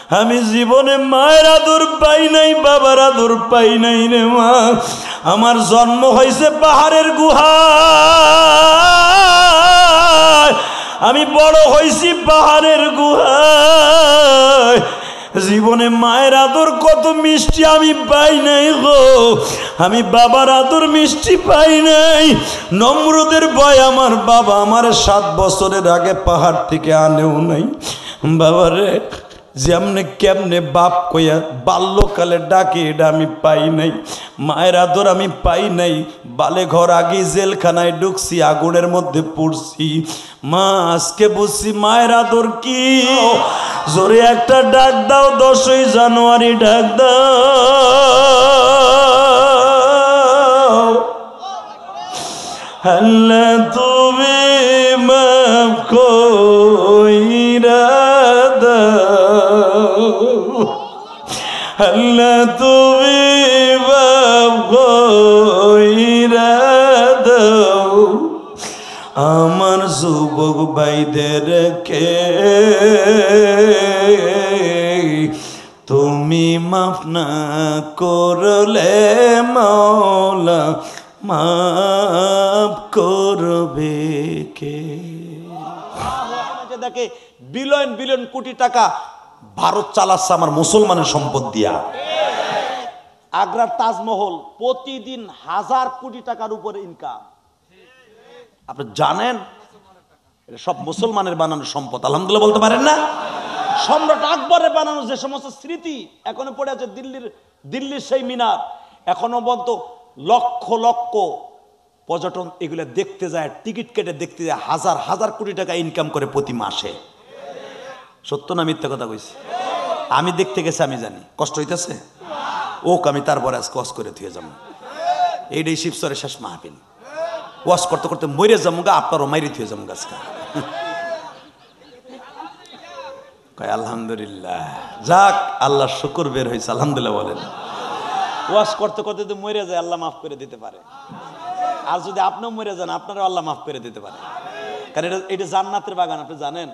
আমি জীবনে মায়ের আদর পাই নাই, বাবার আদর পাই নাই রে মা। আমার জন্ম হয়েছে পাহাড়ের গুহায়, আমি বড় হয়েছি পাহাড়ের গুহায়। জীবনে মায়ের আদর কত মিষ্টি আমি পাই নাই গো, আমি বাবার আদর মিষ্টি পাই নাই। নমরুদের ভয় আমার বাবা আমার 7 বছরের আগে পাহাড় থেকে আনেও নাই। বাবারে যেমনে কেমনে বাপ কইয়া বাল্যকালে ডাকে এটা আমি পাই নাই, মায়ের আদর আমি পাই নাই। বালে ঘর আগে জেলখানায় ঢুকছি, আগুনের মধ্যে পড়ছি। মা আজকে বুঝছি মায়ের আদর কি। জোরে একটা ডাক দাও, 10ই জানুয়ারি ডাক দাও। আল্লাহ তুমি মাফ কইরা দাও, আল্লাহ তুমি মাফ কইরা দাও। আমার যুবক ভাইদেরকে তুমি মাফ না করলে মাওলা মাফ করবে কে? দেখে বিলিয়ন বিলিয়ন কোটি টাকা ভারত চালাচ্ছে আমার মুসলমানের সম্পদ দিয়া। আগ্রার তাজমহল প্রতিদিন 1000 কোটি টাকার উপরে ইনকাম। আপনি জানেন এটা সব মুসলমানের বানানো সম্পদ। আলহামদুলিল্লাহ বলতে পারেন না? সম্রাট আকবরের বানানো যে সমস্ত স্মৃতি এখনো পড়ে আছে, দিল্লির সেই মিনার এখনো পর্যন্ত লক্ষ লক্ষ পর্যটন এগুলো দেখতে যায়, টিকিট কেটে দেখতে যায়, 1000 কোটি টাকা ইনকাম করে প্রতি মাসে। সত্য না মিথ্যা কথা কইছি? আমি দেখতে গেছি, আমি জানি কষ্ট হইতেছে। ওক আমি তারপরে আজ কষ্ট করে থুয়ে যাবো। এইটাই শিবচরের শেষ মাহফিল। ওয়াশ করতে করতে মরে যাবো গা, আপনারও মাইরি থুয়ে যাবো গাছকা। আলহামদুলিল্লাহ, যাক আল্লাহ শুকর বের হয়েছে, আলহামদুলিল্লাহ বলেন। ওয়াশ করতে করতে যদি মরে যায় আল্লাহ মাফ করে দিতে পারে, আর যদি আপনিও মরে যান আপনারও আল্লাহ মাফ করে দিতে পারে। কারণ এটা জান্নাতের বাগান, আপনি জানেন।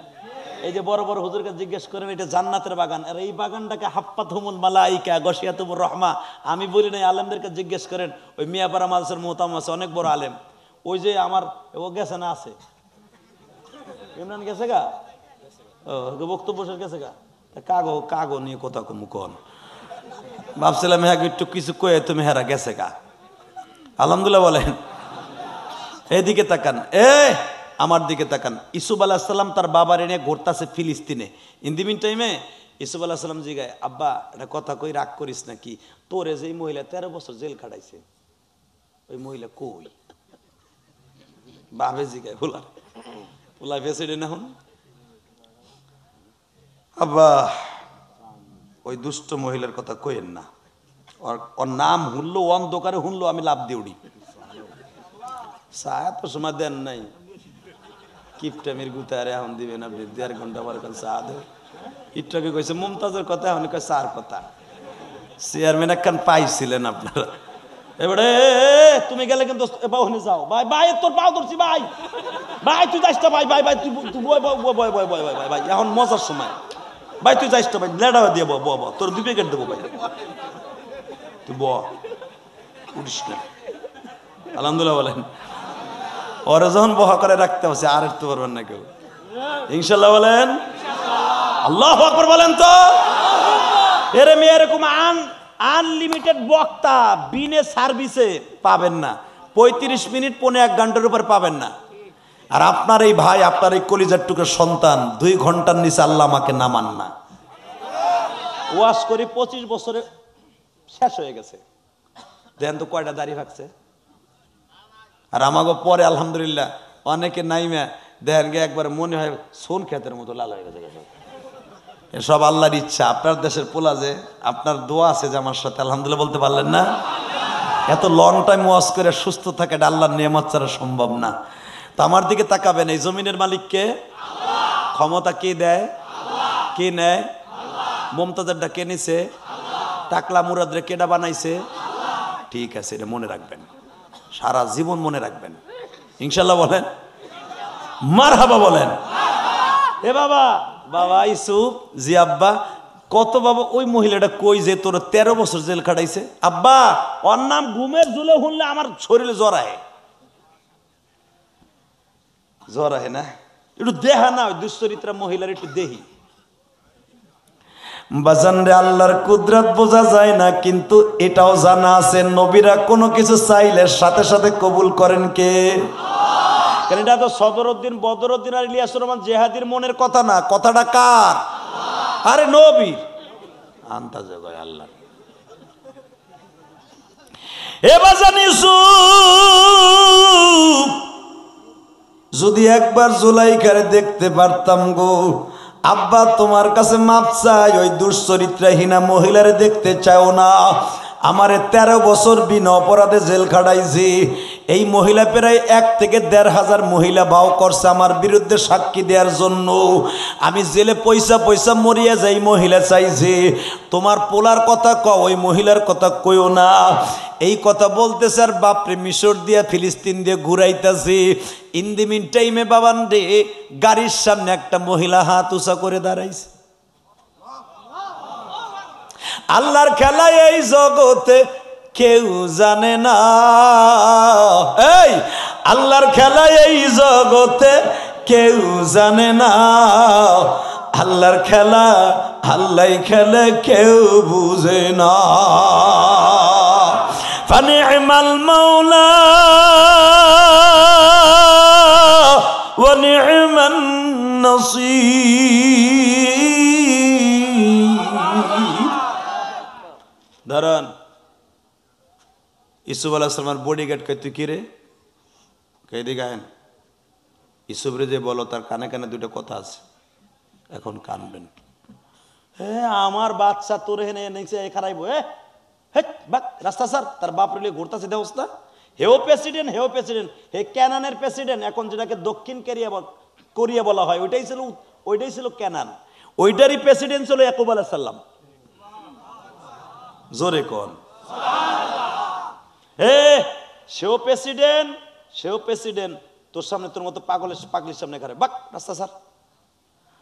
এই যে বড় বড় হুজুরকে জিজ্ঞেস করেন এটা জান্নাতের বাগান, আর এই বাগানটাকে হাফাতুহুমুল মালাইকা গশিয়াতুমুর রহমা। আমি বলি নাই, আলেমদেরকে জিজ্ঞেস করেন। ওই মিয়াপাড়া মাদ্রাসার মুহতাম আছে, অনেক বড় আলেম। ওই যে আমার ও গেছে না, আছে ইমরান গেছে গা, ও বক্তব্য গেছে গা, কাগো নিয়ে কথা কমুকন ভাবছিলাম হ্যাঁ একটু কিছু কয়ে তুমি হেরা গেছে গা। আলহামদুলিল্লাহ বলেন। এদিকে তাকান, আমার দিকে তাকান। ইসুফ আলাইহিস সালাম তার বাবার এনে ঘুরতাছে ফিলিস্তিনে। ইন দি মিন টাইমে ইসুফ আলাইহিস সালাম জিগায়, আব্বা এটা কথা কই রাগ করিস নাকি, তোরে যে মহিলা 13 বছর জেল খাটাইছে ওই মহিলা কই? বাবে জিগায় পোলা প্রেসিডেন্ট এখন। আব্বা ওই দুষ্ট মহিলার কথা কইেন না, ওর নাম শুনলো অন্ধকারে শুনলো আমি লাভ দিয়ে উড়ি। চা তো সময় দেন নাই, কিপটামির গুতারে এখন দিবেন আপনি 1.5 ঘন্টা পরে চা দেব। ইটটাকে কইছে মুমতাজের কথা, এখন কয় চার কথা। চেয়ারম্যান একখান পাইছিলেন আপনারা। এবারে তুমি গেলে কিন্তু বাউনে যাও, ভাই ভাই তোর পাও ধরছি, ভাই ভাই তুই যাইস না, ভাই ভাই ভাই তুই ভাই এখন মজার সময়, ভাই তুই যাইস না, ভাই লেডা দিয়ে তোর 2 প্যাকেট দেবো ভাই, তুই উঠিস না। আলহামদুলিল্লাহ বলেন। ওরা যখন বহা করে রাখতে পারছে আর একটু পারবেন না কেউ, ইনশাল্লাহ বলেন। আল্লাহু আকবার বলেন তো। এর মেয়ে এরকম আনলিমিটেড বক্তা বিনে সার্ভিসে পাবেন না, 35 মিনিট 1.5 ঘন্টার উপর পাবেন না। আর আপনার এই ভাই, আপনার এই কলিজার টুকরো সন্তান 2 ঘন্টার নিচে আল্লাহ আমাকে নামান না। ওয়াজ করি 25 বছরে শেষ হয়ে গেছে, দেন তো কয়টা দাড়ি ভাগছে। আর আমাকে পরে আলহামদুলিল্লাহ অনেকে নাইমা দেখেন গে একবার মনে হয় সোন ক্ষেতের মতো লাল হয়ে গেছে। এসব আল্লাহর ইচ্ছা। আপনার দেশের পোলা যে আপনার দোয়া আছে যে আমার সাথে, আলহামদুলিল্লাহ বলতে পারলেন না? এত লং টাইম ওয়াজ করে সুস্থ থাকে, এটা আল্লাহর নিয়ামত ছাড়া সম্ভব না। তো আমার দিকে তাকাবেন, এই জমিনের মালিক কে? ক্ষমতা কে দেয়? কে নেয়? মমতাজেরটা কে নিছে? টাকলা মুরাদরে কেডা বানাইছে? ঠিক আছে, এটা মনে রাখবেন, সারা জীবন মনে রাখবেন ইনশাল্লাহ বলেন। মারহাবা বলেন। এ বাবা, বাবা ইসুফ জি আব্বা কত বাবা ওই মহিলাটা কই যে তোর 13 বছর জেল খাটাইছে? আব্বা ওর নাম ঘুমের ঝুলে শুনলে আমার শরীরে জ্বরায় না, একটু দেখা না ওই দুশ্চরিত্রা মহিলার একটু দেহি। বাজান রে, আল্লাহর কুদরত বোঝা যায় না, কিন্তু এটাও জানা আছে নবীরা কোনো কিছু চাইলে সাথে সাথে কবুল করেন কে? কারণ এটা তো সদরউদ্দিন বদরউদ্দিন আর ইলিয়াসুর রহমান জেহাদির মনের কথা না, কথাটা কার? আরে নবীর। আন্তাজে গয় আল্লাহ। এ বাজান ইউসুফ, যদি একবার জুলাইখারে দেখতে পারতাম গো। আব্বা তোমার কাছে মাপ চাই, ওই দুশ্চরিত্রাহীনা মহিলারে দেখতে চাও না। আমারে 13 বছর বিনা অপরাধে জেল খাটাইছি। এই মহিলা প্রায় 1 থেকে 1,500 মহিলা ভাও করছে আমার বিরুদ্ধে সাক্ষী দেওয়ার জন্য। আমি জেলে পয়সা মরিয়া যাই, মহিলা চাইছে। তোমার পোলার কথা কও, ওই মহিলার কথা কইও না। এই কথা বলতেছে আর বাপরে মিশর দিয়া ফিলিস্তিন দিয়ে ঘুরাইতেছে। ইন দি মিন টাইমে বাবান রে, গাড়ির সামনে একটা মহিলা হাত উঁচা করে দাঁড়াইছে। আল্লাহর খেলা এই জগতে কেউ জানে না, এই আল্লাহর খেলা এই জগতে কেউ জানে না। আল্লাহর খেলা আল্লাহ খেলে কেউ বুঝে না। ফানি'মাল মাওলা ওয়া নি'মান নাসীর। ধরন ইউসুফ আলাইহিস সালামের বডিগার্ড কে, তুই কি রে? কে দিগায়েন ইউসুফ রে যে বলো, তার কানে কানে দুটো কথা আছে, এখন কানবেন। হ্যাঁ আমার বাচ্চা তোর হেনে এনেছে খারাইবো, রাস্তা স্যার তার বাপ রেলে ঘুরতেছে দেবস্থা। হেও প্রেসিডেন্ট হে ক্যানানের প্রেসিডেন্ট, এখন যেটাকে দক্ষিণ কোরিয়া বলা হয়, ওইটাই ছিল ক্যানান। ওইটারই প্রেসিডেন্ট ছিল ইয়াকুব আলাইহিস সালাম। জোরে কোন সেও প্রেসিডেন্ট, তোর সামনে তোর মতো পাগলির সামনে খারে বাক রাস্তা স্যার।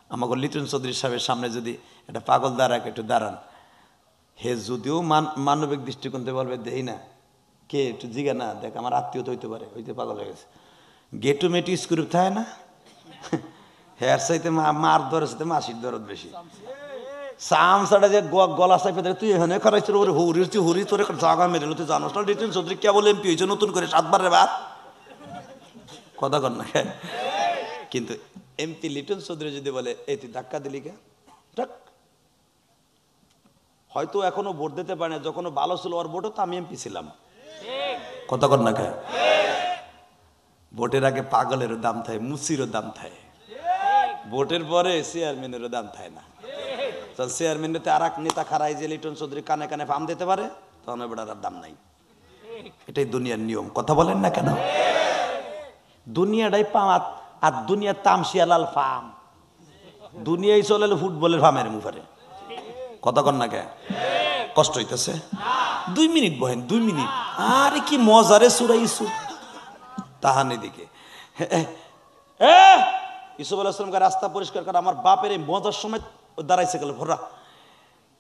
আমাকে লিটন চৌধুরী সাহেবের সামনে যদি একটা পাগল দাঁড়াক, একটু দাঁড়ান। হে যদিও মানবিক দৃষ্টিকোণ থেকে বলবে দেই না কে, একটু জিগা না, দেখ আমার আত্মীয় তো হইতে পারে, হইতে পাগল হয়ে গেছে। গেটু মেটু স্ক্রুপ থাকে না, হেয়ার চাইতে মার দরের সাথে মাসির দরদ বেশি। সামসাটা যে গলা চাইপে দেখ, তুই এখানে খারাইছিল ওরে হুরি তোর জাগা মেরে তুই জানোস না লিটন চৌধুরী কেবল এমপি হয়েছে নতুন করে 7 বারের বাদ কথা কর না। কিন্তু এমপি লিটন চৌধুরী যদি বলে এই তুই ধাক্কা দিলি কে, হয়তো এখনো ভোট দিতে পারে না, যখন ভালো ছিল ওর ভোটও তো আমি এমপি ছিলাম, কথা কর না কে। ভোটের আগে পাগলেরও দাম থাকে, মুসিরও দাম থাকে, ভোটের পরে চেয়ারম্যানেরও দাম থাকে না। তো চেয়ারম্যানতে আর এক নেতা খারাই যে লিটন চৌধুরী কানে কানে ফার্ম দিতে পারে, তখন বেটার দাম নাই। এটাই দুনিয়ার নিয়ম, কথা বলেন না কেন? দুনিয়াটাই পাঁচ আর দুনিয়ার তামশিয়ালাল ফার্ম, দুনিয়ায় চলে ফুটবলের ফার্মের মুফারে, কথা কর না কে। কষ্ট হইতেছে? 2 মিনিট বহেন, 2 মিনিট। আরে কি মজারে সুরাইছু তাহানি দিকে। ইউসুফ আলাইহিস সালামকে রাস্তা পরিষ্কার করে আমার বাপের এই মজার সময় দাঁড়াইছে গেল ভরা।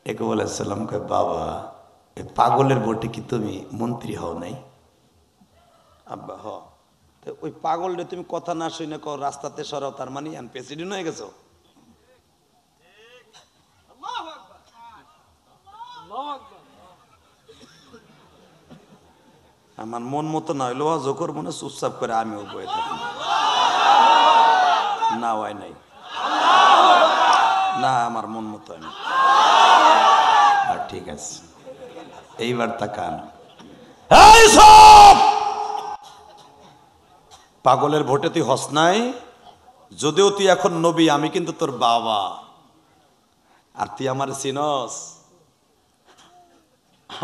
ইয়াকুব আলাইহিস সালামকে, বাবা এই পাগলের ভোটে কি তুমি মন্ত্রী হও নাই? আব্বা হ। তো ওই পাগলরে তুমি কথা না শুনে কো রাস্তাতে সরাও, তার মানে আমি প্রেসিডেন্ট হয়ে গেছো? আমার মন মতো না হইলো জোকর মনে চুপচাপ করে আমিও বয়ে থাকি না, হয় নাই না, আমার মন মতো হয় না। ঠিক আছে, এইবার তাকান। পাগলের ভোটে তুই হস নাই, যদিও তুই এখন নবী, আমি কিন্তু তোর বাবা। আর তুই আমার চিনস?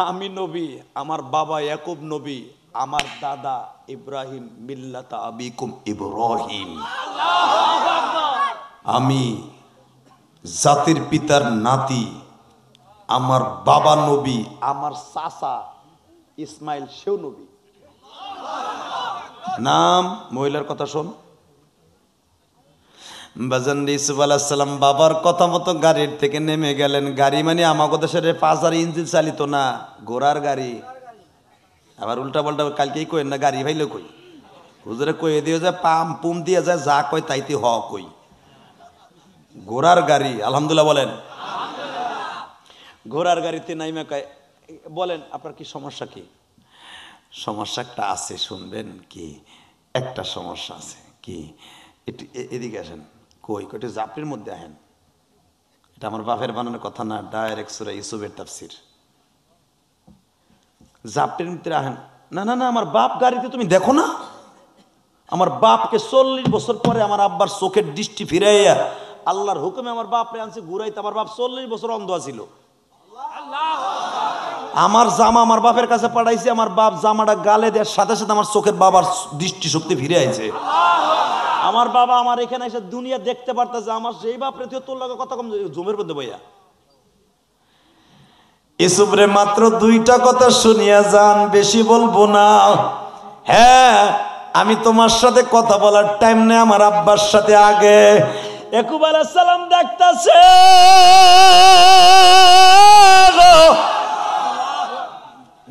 আমি নবী, আমার বাবা ইয়াকুব নবী, আমার দাদা ইব্রাহিম মিল্লাতা আবিকুম ইব্রাহিম। আমি জাতির পিতার নাতি, আমার বাবা নবী, আমার চাচা ইসমাইল সেও নবী। নাম মহিলার কথা শোন। বাজান ইউসুফ আলাইহিস সালাম বাবার কথা মতো গাড়ির থেকে নেমে গেলেন। গাড়ি মানে আমাদের দেশের 5000 ইঞ্জিন চালিত না, ঘোড়ার গাড়ি। আবার উল্টা পাল্টা কালকেই কই না গাড়ি ভাইলে কই, হুজুরে কই দিয়ে যায় পাম পুম দিয়ে যায়, যা কয় তাইতে হ কই, ঘোড়ার গাড়ি। আলহামদুলিল্লাহ বলেন। ঘোড়ার গাড়িতে নাইমা কয়, বলেন আপনার কি সমস্যা? কি সমস্যা? একটা আছে, শুনবেন কি? একটা সমস্যা আছে। কি? একটু এদিকে আসেন। কই? একটু জাপড়ির মধ্যে আহেন। এটা আমার বাপের বানানোর কথা না, ডাইরেক্ট সূরা ইউসুফের তাফসীর। জাপড়ির মধ্যে আহেন। না না না, আমার বাপ গাড়িতে তুমি দেখো না, আমার বাপকে 40 বছর পরে আমার আব্বার চোখের দৃষ্টি ফিরাইয়া আল্লাহর হুকুমে আমার বাপরে আনছে ঘুরাইতে। আমার বাপ 40 বছর অন্ধ ছিল। আমার জামা আমার বাপের কাছে পাঠাইছি, আমার বাপ জামাটা গালে দেওয়ার সাথে সাথে আমার চোখের বাবার দৃষ্টি শক্তি ফিরে আইছে। আমার বাবা আমার এখানে এসে দুনিয়া দেখতে পারতেছে। আমার সেই বাপরে তুই তোর লাগে কথা কম জমের মধ্যে বইয়া। ইউসুফ রে মাত্র 2টা কথা শুনিয়া যান, বেশি বলবো না। হ্যাঁ, আমি তোমার সাথে কথা বলার টাইম নেই, আমার আব্বার সাথে আগে। ইয়াকুব আলাইহিস সালাম দেখতাছে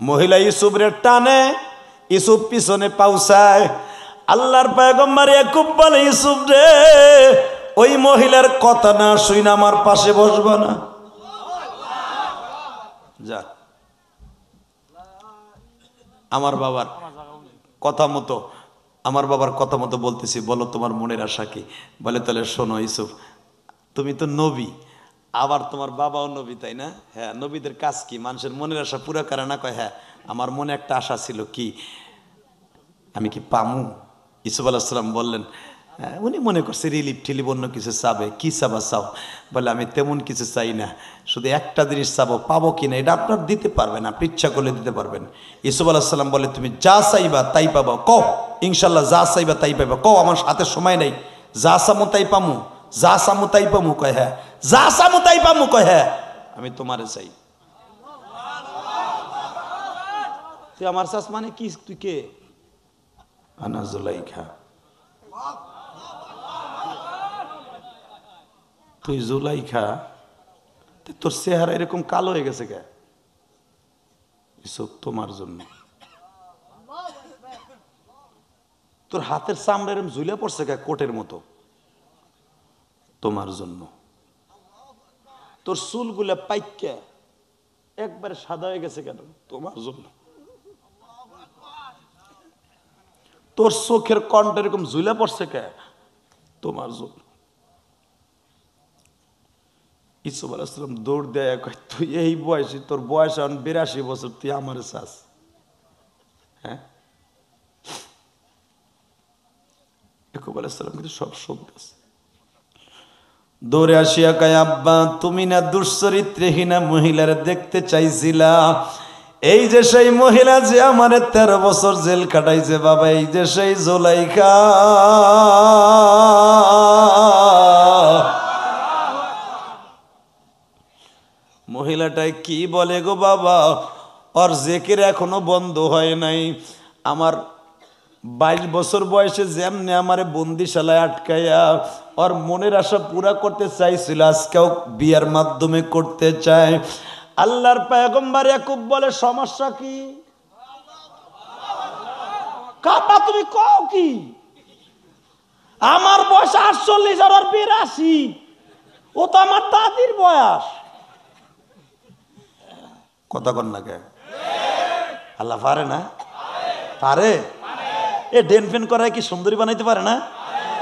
মহিলা ইউসুফ রে টানে, ইউসুফ পিছনে পাউসায়। আল্লাহর পয়গম্বর ইয়াকুব বলে, ইউসুফ রে ওই মহিলার কথা না শুনে আমার পাশে বসবা না। যা, আমার বাবার কথা মতো, আমার বাবার কথা মতো বলতেছি, বলো তোমার মনের আশা কি? বলে তাহলে শোনো ইউসুফ, তুমি তো নবী, আবার তোমার বাবাও নবী, তাই না? হ্যাঁ, নবীদের কাজ কি? মানুষের মনের আশা পুরো করে না? কয় হ্যাঁ, আমার মনে একটা আশা ছিল। কি? আমি কি পামু? ইউসুফ আলাইহিস সালাম বললেন, উনি মনে করছে রিলিফ টিলিফ অন্য কিছু চাবে। কি চাবা চাও? বলে আমি তেমন কিছু চাই না, শুধু একটা জিনিস চাবো, পাবো কিনা এটা আপনার দিতে পারবেন, আপনি ইচ্ছা করলে দিতে পারবেন। ইউসুফ আলাইহিস সালাম বলে, তুমি যা চাইবা তাই পাবা, কও ইনশাল্লাহ, যা চাইবা তাই পাইবা, কও আমার হাতে সময় নাই, যা চামু তাই পামু, যা চামু তাই পামু। কয় হ্যাঁ, যা চামু তাই পামু। কয় হ্যাঁ, আমি তোমারে চাই। তুই আমার চাস মানে কি? তুই কে? আনা জুলাইখা। তুই জুলাইখা? তোর চেহারা এরকম কালো হয়ে গেছে কে? এসব তোমার জন্য। তোর হাতের চামড়া এরকম ঝুলে পড়ছে কে কোটের মতো? তোমার জন্য। তোর চুলগুলা পাইকা একবারে সাদা হয়ে গেছে কেন? তোমার জন্য। তোর চোখের কণ্ঠ এরকম ঝুলে পড়ছে কে? তোমার জন্য। ইউসুফ আলাইহিস সালাম দৌড় দেয়, কয় তুই এই বয়সে, তোর বয়স এখন 82 বছর, তুই আমারে চাস? হ্যাঁ, ইয়াকুব আলাইহিস সালাম কিন্তু সব শুনতেছে। দৌড়ে আসিয়া কয়, আব্বা তুমি না দুশ্চরিত্রহীনা মহিলার দেখতে চাইছিলা? এই যে সেই মহিলা যে আমারে 13 বছর জেল কাটাইছে বাবা, এই যে সেই জুলাইখা। মহিলাটাই কি বলে গো বাবা, ওর জেকের এখনো বন্ধ হয় নাই। আমার 22 বছর বয়সে যেমনি আমারে বন্দিশালায় আটকাইয়া ওর মনের আশা পুরা করতে চাইছিল, আজকেও বিয়ার মাধ্যমে করতে চায়। আল্লাহর পয়গম্বর ইয়াকুব বলে, সমস্যা কি? কাপা তুমি কও কি? আমার বয়স 48 আর ওর 82, ও তো আমার দাদির বয়স। কথা কন না কে? আল্লাহ পারে না? পারে। এ ডেন ফেন করায় কি সুন্দরী বানাইতে পারে না?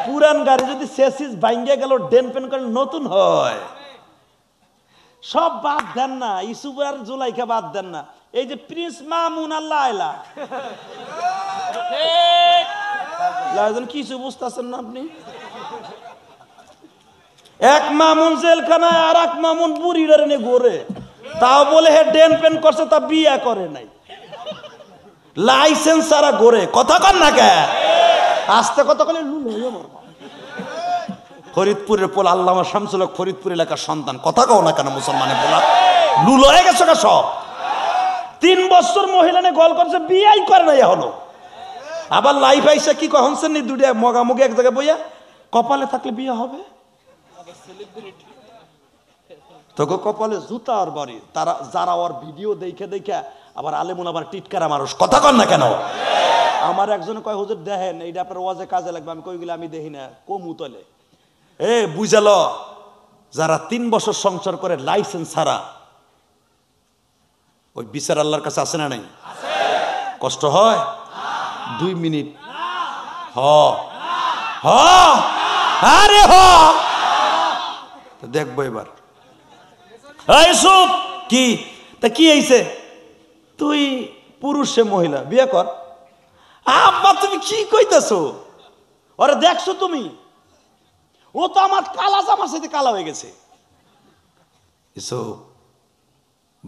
পুরান গাড়ি যদি চেসিস ভাঙ্গে গেল, ডেন ফেন করে নতুন হয়। সব বাদ দেন না, ইউসুফ আর জুলাইখা বাদ দেন না, এই যে প্রিন্স মামুন আর লায়লা, কিছু বুঝতেছেন না আপনি? এক মামুন জেলখানায় আর এক মামুন বুড়ি নিয়ে ঘোরে, তাও বলে হে ডেন পেন করছে, তা বিয়ে করে নাই, লাইসেন্স ছাড়া ঘোরে। কথা কন না কে? আস্তে কথা কলে ফরিদপুরের পোলা আল্লামা শামসুল হক ফরিদপুর এলাকার সন্তান, কথা কও না কেন? মুসলমানের পোলা লুল হয়ে গেছে সব। 3 বছর মহিলা নিয়ে গল করছে, বিয়েই করে নাই এখনো। আবার লাইফ আইসা কি কখন দুটা মগামুগি এক জায়গায় বইয়া কপালে থাকলে বিয়ে হবে? তোকে কপালে জুতার বাড়ি। তারা যারা ওর ভিডিও দেখে দেখে আবার আলেমুন আবার টিটকারা মানুষ, কথা কন না কেন? আমার একজন কয় হুজুর দেখেন এইটা আপনার ওয়াজে কাজে লাগবে। আমি কইগুলো আমি দেখি না, কমু তলে। বুঝালো, যারা 3 বছর সংসার করে লাইসেন্স ছাড়া, ওই বিচার আল্লাহর কাছে আছে না নাই? কষ্ট হয় 2 মিনিট। আরে দেখবো এবার। কি তা কি হইছে? তুই পুরুষ সে মহিলা, বিয়ে কর। আব্বা তুমি কি কইতাছো? ওরে দেখছো তুমি? ও তো আমার কালা জামার সাথে কালা হয়ে গেছে।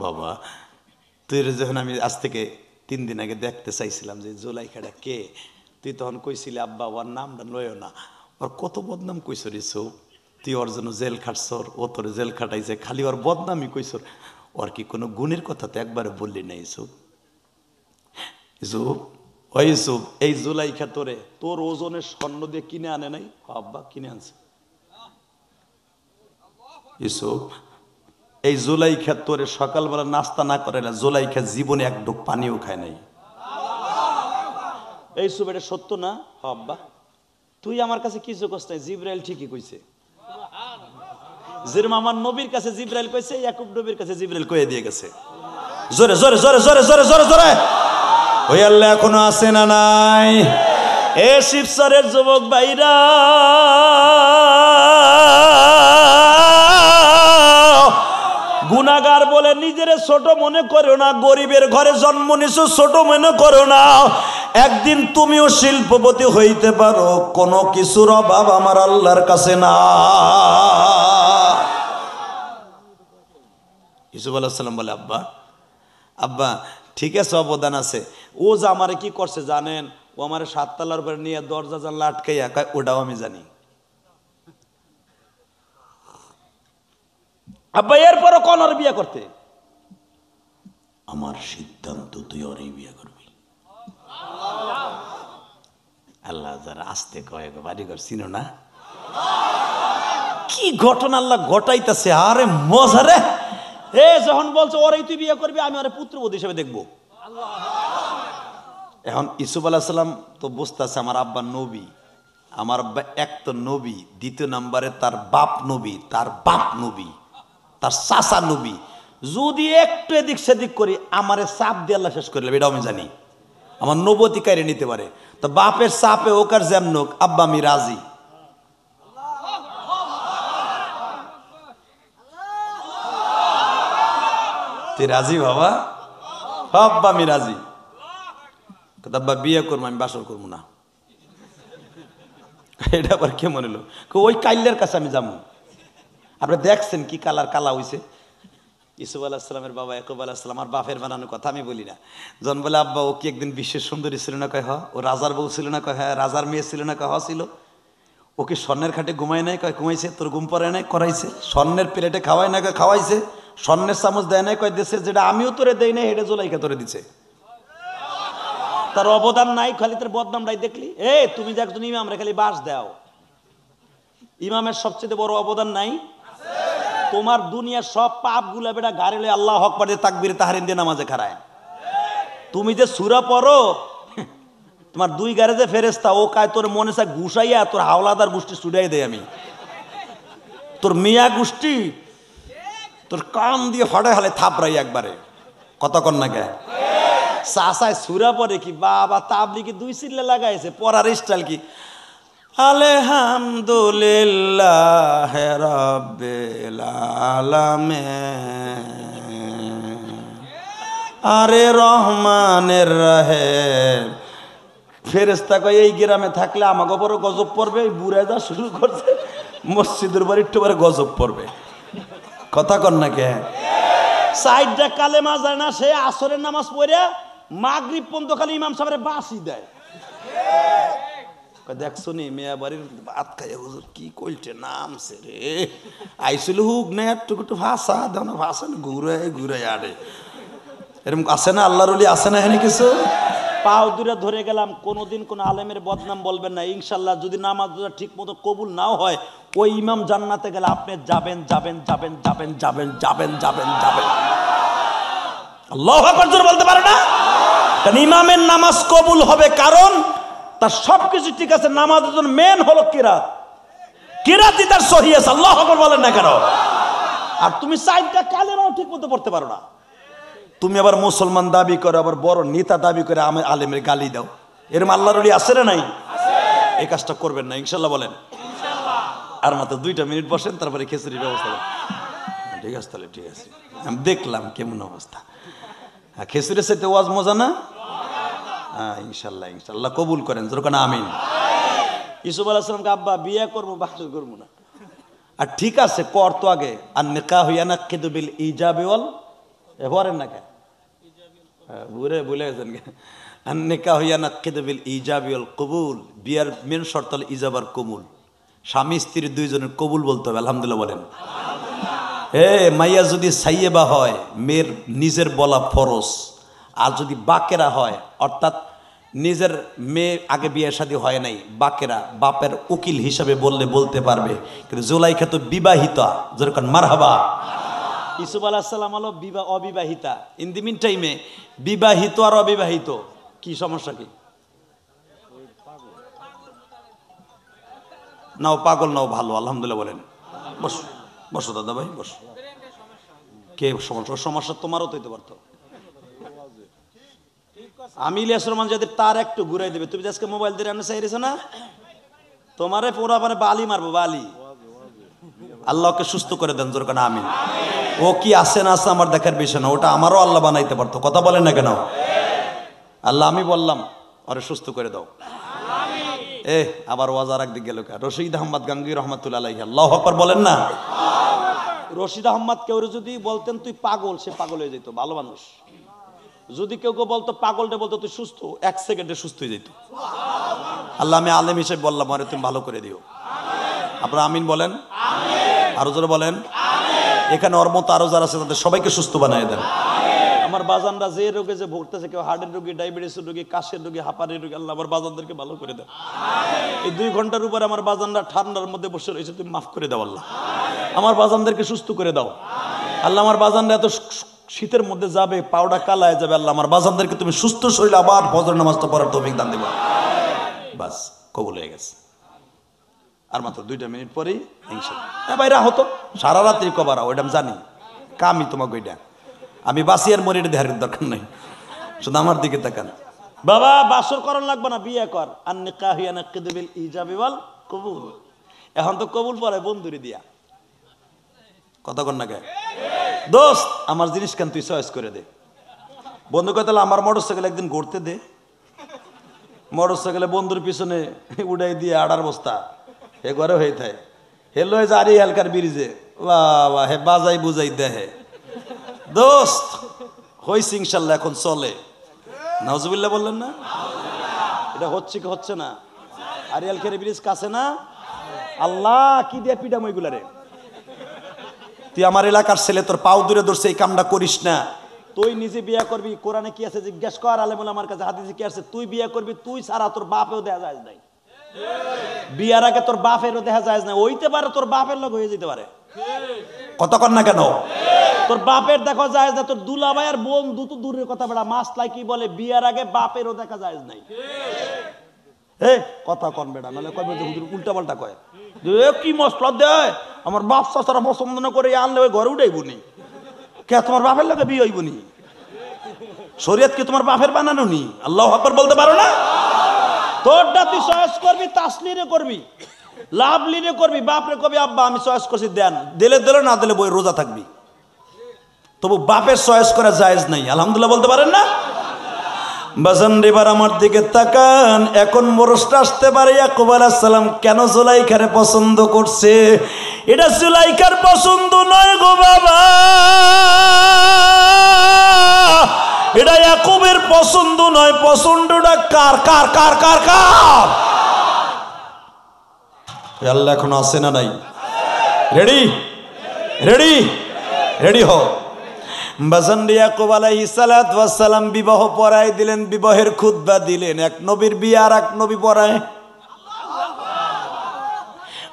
বাবা তুই যখন আমি আজ থেকে 3 দিন আগে দেখতে চাইছিলাম যে জুলাইখাটা কে, তুই তখন কইছিলি আব্বা ওর নামটা লয়ও না, ওর কত বদনাম কইছ রে। তুই ওর জন্য জেল খাটছর, ও তোর জেল খাটাইছে, খালি ওর বদনামই কইছর। ওর কি কোনো গুণের কথা তো একবারে বললি না। ইসুফ এই জুলাইখা তোরে তোর ওজনের স্বর্ণ দিয়ে কিনে আনে নাই? আব্বা কিনে আনছে। ইসুফ এই জুলাইখা তোরে সকালবেলা নাস্তা না করে না, জুলাইখা জীবনে এক ঢোক পানিও খায় নাই। এই সুব এটা সত্য না? আব্বা তুই আমার কাছে কিছু কষ্ট নাই, জিব্রাইল ঠিকই কইছে। যেরকম আমার নবীর কাছে জিব্রাইল কইছে, ইয়াকুব নবীর কাছে জিব্রাইল কয়ে দিয়ে গেছে। জোরে জোরে জোরে জোরে জোরে জোরে জোরে ওই আল্লাহ এখনো আছে না নাই? শিবচরের যুবক ভাইরা, গুনাহগার বলে নিজের ছোট মনে করো না, গরিবের ঘরে জন্ম নিছো ছোট মনে করো না। একদিন তুমিও শিল্পপতি হইতে পারো, কোনো কিছুর অভাব আমার আল্লাহর কাছে না। ইউসুফ আলাইহিস সালাম বলে আব্বা আব্বা ঠিক আছে অবদান আছে। ও যে আমারে কি করছে জানেন? ও আমারে 7 তলার উপরে নিয়ে দরজা জানলা আটকাইয়া কয় ওটাও আমি জানি। আব্বা এরপরও কোন আর বিয়ে করতে? আমার সিদ্ধান্ত তুই ওরই বিয়ে করবি। আল্লাহ যারা আসতে কয় বাড়ি ঘর চিনো না? কি ঘটনা আল্লাহ ঘটাইতেছে, আরে মজা রে। যখন বলছে ওরাই তুই বিয়ে করবি, আমি ওরে পুত্রবধূ হিসেবে দেখবো। এখন ইউসুফ আলাইহিস সালাম তো বুঝতেছে আমার আব্বা নবী, আমার আব্বা এক তো নবী, দ্বিতীয় নম্বরে তার বাপ নবী, তার বাপ নবী, তার চাচা নবী। যদি একটু এদিক সেদিক করি আমারে চাপ দিয়ে আল্লাহ শেষ করে নেবে, এটাও আমি জানি। আমার নবতী কাইরে নিতে পারে, তো বাপের চাপে ওকার যেমনক আব্বা আমি রাজি। তুই রাজি বাবা? আব্বা আমি রাজি। আব্বা বিয়ে করবো, আমি বাসর করবো না। এটা আবার কেমন হলো? ওই কাইলের কাছে আমি যাবো। আপনি দেখছেন কি কালার কালা হইছে? ইউসুফ আলাইহিস সালামের বাবা ইয়াকুব আলাইহিস সালাম, আর বাপের বানানো কথা আমি বলি না। জন বলে আব্বা ও কি একদিন বিশ্বের সুন্দরী ছিল না? কয় হ। ও রাজার বউ ছিল না? কয় হ্যাঁ। রাজার মেয়ে ছিল না? কয় হ ছিল। ওকে স্বর্ণের খাটে ঘুমায় নাই? কয় ঘুমাইছে। তোর ঘুম পড়ে নাই? করাইছে। স্বর্ণের প্লেটে খাওয়াই না? কয় খাওয়াইছে। স্বর্ণের চামচ দেয় নাই? কয় দেশে। যেটা আমিও তোরে দেই নাই হেঁটে জোলাইকা তোরে দিছে। তার অবদান নাই, খালি তার বদনামটাই দেখলি। তুমি যে একজন ইমাম রে খালি বাস দাও, ইমামের সবচেয়ে বড় অবদান নাই? তোমার দুনিয়ার সব পাপ গুলা বেটা গাড়ি লয়ে আল্লাহু আকবার দিয়ে তাকবীর তাহরিম দিয়ে নামাজে খাড়ায়। তুমি যে সূরা পড়ো, তোমার 2 গারে যে ফেরেশতা ও কায় তোর মনে চায় ঘুষাইয়া তোর হাওলাদার গোষ্ঠী ছুড়াই দেয়। আমি তোর মিয়া গোষ্ঠী তোর কান দিয়ে হড়ে হালে থাপড়াই একবারে। কতক্ষণ না গে চাচায় সূরা পড়ে কি বাবা, তাবলিগে 2 চিল্লা লাগাইছে, পড়ার স্টাইল কি আলহামদুলিল্লাহ রাব্বিল আলামিন আরে রহমানের রহিম। ফেরেশতা কয় এই গ্রামে থাকলে আমাকে বড় গজব পড়বে। বুড়া যা শুরু করছে, মসজিদের বাড়ি একটু পরে গজব পড়বে। কথা কন না কে? সাইডটা কালেমা যায় না, সে আসরের নামাজ পড়ে মাগরিব পর্যন্ত খালি ইমাম সাহেবের বাঁশি দেয়। দেখছো নি মেয়া বাড়ির ভাত খাইয়া হুজুর কি কইলছে নামছে রে। আইছিল হুক না একটু একটু ভাষা দাও না, ভাষা ঘুরে ঘুরে আড়ে। এরকম আছে না? আল্লাহর ওলি আছে না? এখানে কিছু পাও দুইটা ধরে গেলাম, কোনোদিন কোন আলেমের বদনাম বলবেন না ইনশাল্লাহ। যদি নামাজ ঠিক মতো কবুল নাও হয়, ওই ইমাম জান্নাতে গেলে আপনি যাবেন যাবেন যাবেন যাবেন যাবেন যাবেন যাবেন যাবেন। আল্লাহু আকবার জোরে বলতে পারে না? কারণ ইমামের নামাজ কবুল হবে, কারণ তার সবকিছু ঠিক আছে। নামাজের জন্য মেন হলো কিরাত, কিরাতই তার সহিহ আছে। আল্লাহু আকবার বলেন না কেন? আর তুমি চারটা কালেমাও ঠিক মতো পড়তে পারো না, তুমি আবার মুসলমান দাবি করো, আবার বড় নেতা দাবি করে আমি আলেমের গালি দাও। এরকম আল্লাহর ওলি আছে না নাই? এই কাজটা করবেন না ইনশাল্লাহ বলেন। আর মাত্র 2টা মিনিট বসেন, তারপরে খিচুড়ির ব্যবস্থা। ঠিক আছে তাহলে, ঠিক আছে। আমি দেখলাম কেমন অবস্থা। খিচুড়ির সাথে ওয়াজ মজা না? হ্যাঁ ইনশাল্লাহ, ইনশাল্লাহ কবুল করেন যেরকম আমিন। ইউসুফ আলাইহিস সালামকে আব্বা বিয়ে করবো, বাসর করবো না। আর ঠিক আছে কর তো আগে। আর নিকাহু ইয়ানাক্কিদু বিল ইজাবি ওয়াল, এবারেন না কে বুড়ে ভুলে গেছেন কে? আর নিকাহু ইয়ানাক্কিদু বিল ইজাবি ওয়াল কবুল, বিয়ার মেন শর্ত হল ইজাবার কবুল। স্বামী স্ত্রী দুইজনের কবুল বলতে হবে। আলহামদুলিল্লাহ বলেন। মাইয়া যদি সাইয়েবা হয়, মেয়ের নিজের বলা ফরজ। আর যদি বাকেরা হয়, অর্থাৎ নিজের মেয়ে আগে বিয়ে শাদী হয় নাই, বাকেরা বাপের উকিল হিসাবে বললে বলতে পারবে। কিন্তু জুলাইখা তো বিবাহিতা, যেরকম মারহাবা। ইউসুফ আলাইহিস সালাম হলো অবিবাহিতা। ইন দি মিন টাইমে বিবাহিত আর অবিবাহিত কি সমস্যা? কি নাও পাগল নাও ভালো। আলহামদুলিল্লাহ বলেন। বসো বসো দাদা ভাই বসো। কে সমস্যা? সমস্যা তোমারও তো হইতে পারতো। আমি ইলিয়াস রহমান যাদের তার একটু ঘুরাই দেবে। তুমি আজকে মোবাইল দিয়ে রান্না চাইছো না, তোমারে পুরা মানে বালি মারবো, বালি। আল্লাহকে সুস্থ করে দেন জোর কানা আমিন। ও কি আছে না আছে আমার দেখার বিষয় না, ওটা আমারও আল্লাহ বানাইতে পারতো। কথা বলেন না কেন? আল্লাহ আমি বললাম ওরে সুস্থ করে দাও। আবার ওয়াজ আর একদিক গেল। রশিদ আহমদ গাঙ্গুহি রহমাতুল্লাহ আলাইহি, আল্লাহু আকবার বলেন না। রশিদ আহমদ কেউ যদি বলতেন তুই পাগল, সে পাগল হয়ে যেত, ভালো মানুষ। যদি কেউ কেউ বলতো পাগলটা বলতো তুই সুস্থ, 1 সেকেন্ডে সুস্থ হয়ে যেত। আল্লাহ আমি আলেম হিসেবে বললাম আরে তুমি ভালো করে দিও। আপনারা আমিন বলেন, আরো জোরে বলেন। এখানে ওর মতো আরো যারা আছে তাদের সবাইকে সুস্থ বানিয়ে দেন। আমার বাজানরা যে রোগে যে ভুগতেছে, কেউ হার্টের রোগী, ডায়াবেটিসের রোগী, কাশের রোগী, হাঁপানির রোগী, আল্লাহ আমার বাজানদেরকে ভালো করে দেন। এই 2 ঘন্টার উপরে আমার বাজানরা ঠান্ডার মধ্যে বসে রয়েছে, তুমি মাফ করে দাও আল্লাহ। আমার বাজানদেরকে সুস্থ করে দাও আল্লাহ। আমার বাজানরা এত শীতের মধ্যে যাবে, পাউডার কালায় যাবে, আল্লাহ আমার বাজানদেরকে তুমি সুস্থ শরীরে আবার ফজর নামাজটা পড়ার তৌফিক দান দিবা। বাস কবুল হয়ে গেছে। আর মাত্র 2টা মিনিট পরেই ইনশাআল্লাহ। ভাইরা হতো সারা রাত্রি কবারা, ওইটা আমি জানি, কামই তোমাকে ওইটা। আমি বাসি আর মরি, এটা দেখার দরকার নাই, শুধু আমার দিকে তাকান। বাবা বাসর করণ লাগবে না, বিয়ে কর। আর নিকাহু ইয়ানাক্কিদু বিল ইজাবি ওয়াল কবুল। এখন তো কবুল পরে বন্ধুরি দিয়া কথা কন না কে? দোস্ত আমার জিনিস কেন তুই চয়েস করে দে। বন্ধু কয় তাহলে আমার মোটরসাইকেল একদিন ঘুরতে দে। মোটরসাইকেলে বন্ধুর পিছনে উড়াই দিয়ে 8 বস্তা হে ঘরে হয়ে থাকে। হে লয়ে জারি হালকার ব্রিজে, বাবা হে বাজাই বুঝাই দেহে। দোস্ত হইছে ইনশাল্লাহ, এখন চলে। নাউজুবিল্লাহ বললেন না? এটা হচ্ছে কি হচ্ছে না? আরিয়াল খেরে ব্রিজ কাছে না? আল্লাহ কি দিয়ে পিডাম ওইগুলারে। তুই আমার এলাকার ছেলে, তোর পাও দূরে ধরছে, এই কামটা করিস না। তুই নিজে বিয়ে করবি, কোরআনে কি আছে জিজ্ঞেস কর, আলেমুল আমার কাছে হাদিসে কি আছে। তুই বিয়ে করবি, তুই ছাড়া তোর বাপেও দেখা যায় নাই। বিয়ার আগে তোর বাপেরও দেখা যায় না। হইতে পারে তোর বাপের লোক হয়ে যেতে পারে, কত কর না কেন? তোর বাপের দেখা যায় না, তোর দুলাভাই আর বোন দুটো দূরের কথা বেড়া। মাসলাই কি বলে, বিয়ার আগে বাপেরও দেখা যায় নাই। কথা কন বেড়া, নাহলে কবে উল্টা পাল্টা কয় কি মশলা দেয়। আমার বাপ চাচারা পছন্দ না করে আনলে ওই ঘরে উঠাইব নি কে? তোমার বাপের লোকে বিয়ে হইব নি? শরীয়ত কি তোমার বাপের বানানো নি? আল্লাহু আকবার বলতে পারো না? তোরটা তুই চয়েস করবি, তাসলিরে করবি, লাভলিরে করবি। বাপরে কবি আব্বা আমি চয়েস করছি দেন, দিলে দিলে না দিলে বই রোজা থাকবি। তবু বাপের চয়েস করা জায়েজ নাই। আলহামদুলিল্লাহ বলতে পারেন না? বাজান এবার আমার দিকে তাকান। এখন মোরসটা আসতে পারে ইয়াকুব আলাইহিস সালাম কেন জুলাইখারে পছন্দ করছে। এটা জুলাইখার পছন্দ নয় গো বাবা, এটা ইয়াকুবের পছন্দ নয়। পছন্দটা কার কার কার কার কার? আল্লাহ এখন আছে না নাই? রেডি রেডি রেডি হও। বাজান ইয়াকুব আলাইহিস সালাতু ওয়াস সালাম বিবাহ পড়ায় দিলেন, বিবাহের খুতবা দিলেন। এক নবীর বিয়ে আর এক নবী পড়ায়।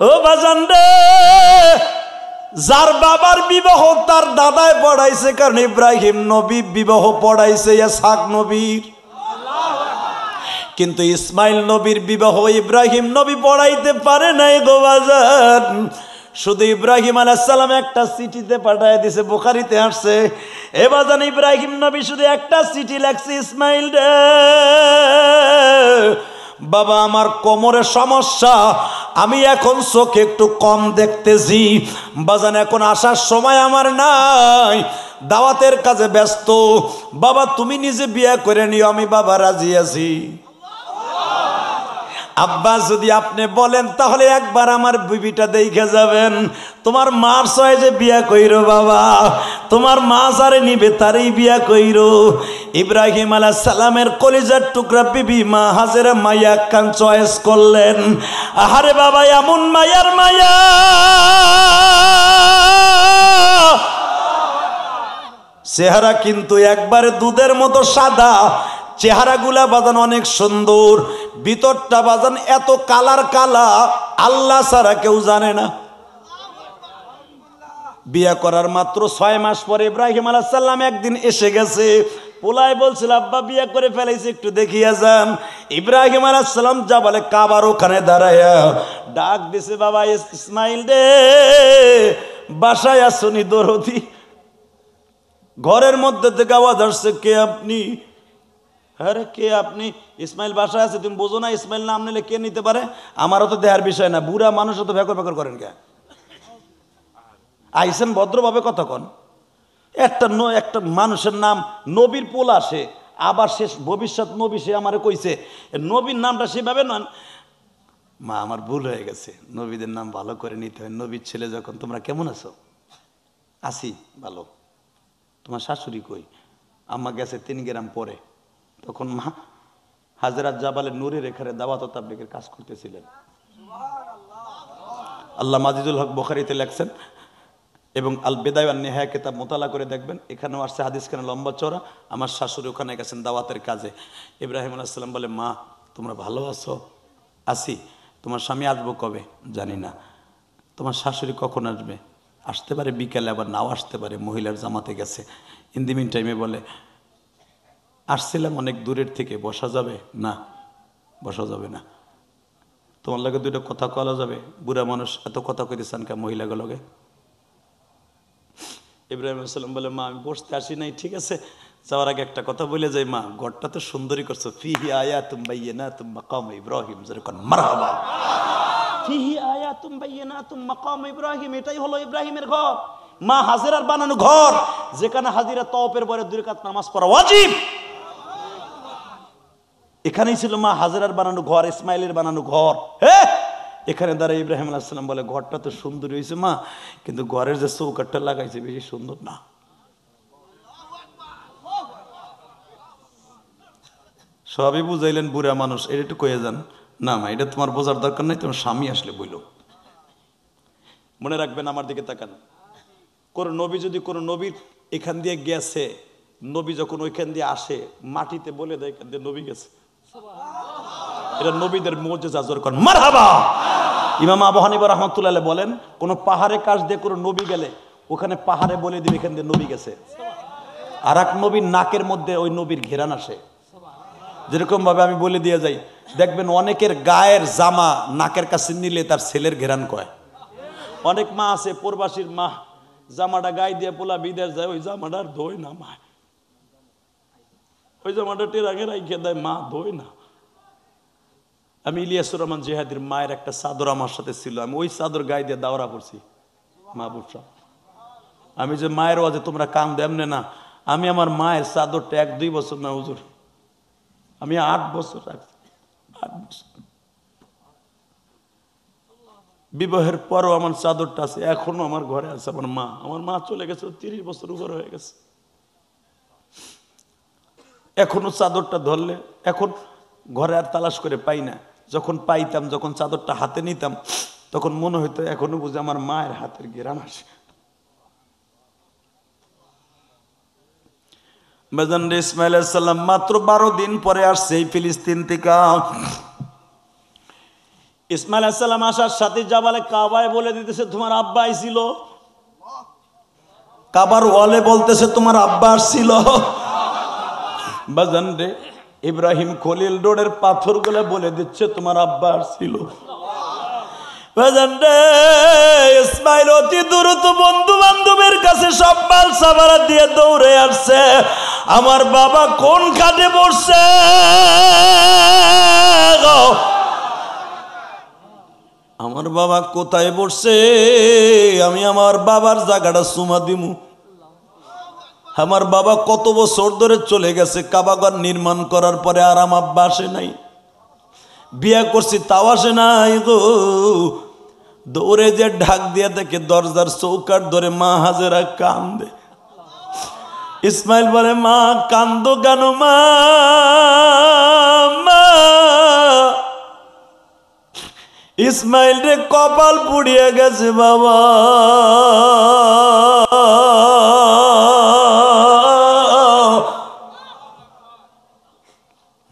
ও বাজান রে, যার বাবার বিবাহ তার দাদায় পড়াইছে, কারণ ইব্রাহিম নবী বিবাহ পড়াইছে ইসহাক নবীর। কিন্তু ইসমাইল নবীর বিবাহ ইব্রাহিম নবী পড়াইতে পারে নাই গো বাজান। শুধু ইব্রাহিম আলাইহিস সালাম একটা চিঠিতে পাঠায় দিছে, বুখারীতে আসছে। এ বাজান, ইব্রাহিম নবী শুধু একটা চিঠি লেখছে, ইসমাইল রে বাবা, আমার কোমরে সমস্যা, আমি এখন চোখে একটু কম দেখতেছি বাজান, এখন আসার সময় আমার নাই, দাওয়াতের কাজে ব্যস্ত। বাবা তুমি নিজে বিয়ে করে নিও, আমি বাবা রাজি আছি। আব্বা যদি আপনি বলেন তাহলে একবার আমার বিবিটা দেখে যাবেন। তোমার মার সয়েজে বিয়া কইরো বাবা, তোমার মা যারে নিবে তারই বিয়া কইরো। ইব্রাহিম আলাইহিস সালামের কলিজার টুকরা বিবি মা হাজেরা মায়া কান চয়েস করলেন। আহারে বাবা, এমন মায়ার মায়া, চেহারা কিন্তু একবারে দুধের মতো সাদা, চেহারাগুলা বাজান অনেক সুন্দর, ভিতরটা বাজান এত কালার কালা, আল্লাহ ছাড়া কেউ জানে না। বিয়ে করার মাত্র 6 মাস পরে ইব্রাহিম আলাইহিস সালাম একদিন এসে গেছে। পোলাই বলছিল, আব্বা বিয়ে করে ফেলাইছে, একটু দেখিয়া যান। ইব্রাহিম আলাইহিস সালাম জাবালে কাবার ওখানে দাঁড়ায়া ডাক দিছে, বাবা ইসমাইল রে, বাসায় আসুনি দরদি। ঘরের মধ্যে থেকে আওয়াজ আসছে, কে আপনি? আরে কে আপনি? ইসমাইল বাসায় আছে, তুমি বোঝো না? ইসমাইল নাম নিলে কে নিতে পারে? আমারও তো দেহার বিষয় না, বুড়া মানুষ তো ভেকর ভেকর করেন কে? আইসেন ভদ্রভাবে কথা কন। একটা মানুষের নাম নবীর পোল আসে, আবার শেষ ভবিষ্যৎ নবী, সে আমারে কইছে নবীর নামটা সেভাবে নন। মা আমার ভুল হয়ে গেছে, নবীদের নাম ভালো করে নিতে হয়। নবীর ছেলে যখন, তোমরা কেমন আছো? আসি ভালো। তোমার শাশুড়ি কই? আম্মা গেছে 3 গ্রাম পরে। তখন মা হাজরাত জাবালে নূরের এখানে দাওয়াত ও তাবলীগের কাজ করতেছিলেন। আল্লাহ আজিজুল হক বুখারীতে লেখছেন, এবং আল বিদায়া ওয়ান নিহায়া কিতাব মোতালা করে দেখবেন, এখানেও আসছে হাদিসখানে লম্বা চড়া। আমার শাশুড়ি ওখানে গেছেন দাওয়াতের কাজে। ইব্রাহিম আলাইহিস সালাম বলে, মা তোমরা ভালো আছো? আসি। তোমার স্বামী আসবো কবে? জানি না। তোমার শাশুড়ি কখন আসবে? আসতে পারে বিকেলে, আবার নাও আসতে পারে, মহিলার জামাতে গেছে। ইন দি মিন টাইমে বলে, আসছিলাম অনেক দূরের থেকে, বসা যাবে? না, বসা যাবে না। তোমার লাগে 2টা কথা কলা যাবে? বুড়া মানুষ এত কথা কইতেছেন কে মহিলাগুলোকে? ইব্রাহিম আলাইহিস সালাম বলে, মা আমি বসতে আসি নাই। ঠিক আছে, যাওয়ার আগে একটা কথা বলে যাই, মা ঘরটা তো সুন্দরই করছো। ফিহি আয়াতুম বাইয়িনাতুম মাকাম ইব্রাহিম, যেরকম মারহাবা। ফিহি আয়াতুম বাইয়িনাতুম মাকাম ইব্রাহিম, এটাই হলো ইব্রাহিমের ঘর, মা হাজেরার বানানো ঘর, যেখানে হাজিরা তওয়াফের পরে 2 রাকাত নামাজ পড়া ওয়াজিব। এখানেই ছিল মা হাজেরার বানানো ঘর, ইসমাইলের বানানো ঘর। হ্যাঁ, এখানে দাঁড়ায় ইব্রাহিম আলাইহিস সালাম বলে, ঘরটা তো সুন্দর হয়েছে মা, কিন্তু ঘরের যে চৌকাঠটা লাগাইছে বেশি সুন্দর না। সবই বুঝাইলেন, বুড়া মানুষ, এটা একটু কয়ে যান। না মা, এটা তোমার বোঝার দরকার নাই, তোমার স্বামী আসলে বইল। মনে রাখবেন, আমার দিকে তাকান। কোন নবী যদি কোনো নবীর এখান দিয়ে গেছে, নবী যখন ওইখান দিয়ে আসে, মাটিতে বলে দেয় এখান দিয়ে নবী গেছে। এটা নবীদের মুজিজা, জোর করেন মারহাবা। ইমাম আবু হানিফা রাহমাতুল্লাহ আলাইহি বলেন, কোন পাহাড়ে কাছ দিয়ে কোনো নবী গেলে ওখানে পাহাড়ে বলে দিবে এখান দিয়ে নবী গেছে। আর এক নবীর নাকের মধ্যে ওই নবীর ঘেরান আসে। যেরকম ভাবে আমি বলে দিয়ে যাই, দেখবেন অনেকের গায়ের জামা নাকের কাছে নিলে তার ছেলের ঘেরান কয়। অনেক মা আছে, প্রবাসীর মা, জামাটা গায়ে দিয়ে পোলা বিদেশ যায়, ওই জামাটা আর ধোয় না মা, ওই জামাটা টেরাঙে রাইখে দেয়, মা ধোয় না। আমি ইলিয়াসুর রহমান জিহাদির মায়ের একটা চাদর আমার সাথে ছিল, আমি ওই চাদর গায়ে দিয়ে দাওরা করছি মাহবুব সাহেব। আমি যে মায়ের ওয়াজে তোমরা কান দেমনে না, আমি আমার মায়ের চাদরটা 1-2 বছর না হুজুর, আমি 8 বছর রাখছি, 8 বছর। বিবাহের পরও আমার চাদরটা আছে, এখনো আমার ঘরে আছে। আমার মা চলে গেছে 30 বছর উপর হয়ে গেছে, এখনো চাদরটা ধরলে, এখন ঘরে আর তালাশ করে পাই না। যখন পাইতাম, যখন চাদরটা হাতে নিতাম, তখন মনে হইতো এখনো বুঝে আমার মায়ের হাতের ঘেরান আসে। বেজান ইসমাইল আলাইহিস সালাম মাত্র 12 দিন পরে আসছে এই ফিলিস্তিন থেকে। ইসমাইল আলাইহিস সালাম আসার সাথে জাবালে কাবায় বলে দিতেছে তোমার আব্বা আইছিল, কাবার ওয়ালে বলতেছে তোমার আব্বা আসছিল। বাজান রে ইব্রাহিম খলিল রোডের পাথরগুলো বলে দিচ্ছে তোমার আব্বা আসছিল। বাজান রে ইসমাইল অতি দ্রুত বন্ধু বান্ধবের কাছে সব মাল সাবারা দিয়ে দৌড়ে আসছে। আমার বাবা কোন ঘাটে বসছে, আমার বাবা কোথায় বসছে, আমি আমার বাবার জায়গাটা চুমা দিমু। আমার বাবা কত বছর ধরে চলে গেছে, কাবাঘর নির্মাণ করার পরে আর আমার আব্বা আসে নাই, বিয়ে করছি তাও আসে নাই গো। দৌড়ে যে ঢাক দিয়ে দেখে দরজার চৌকাট ধরে মা হাজেরা কান্দে। ইসমাইল বলে মা কান্দো কেন মা, ইসমাইল রে কপাল পুড়িয়ে গেছে বাবা।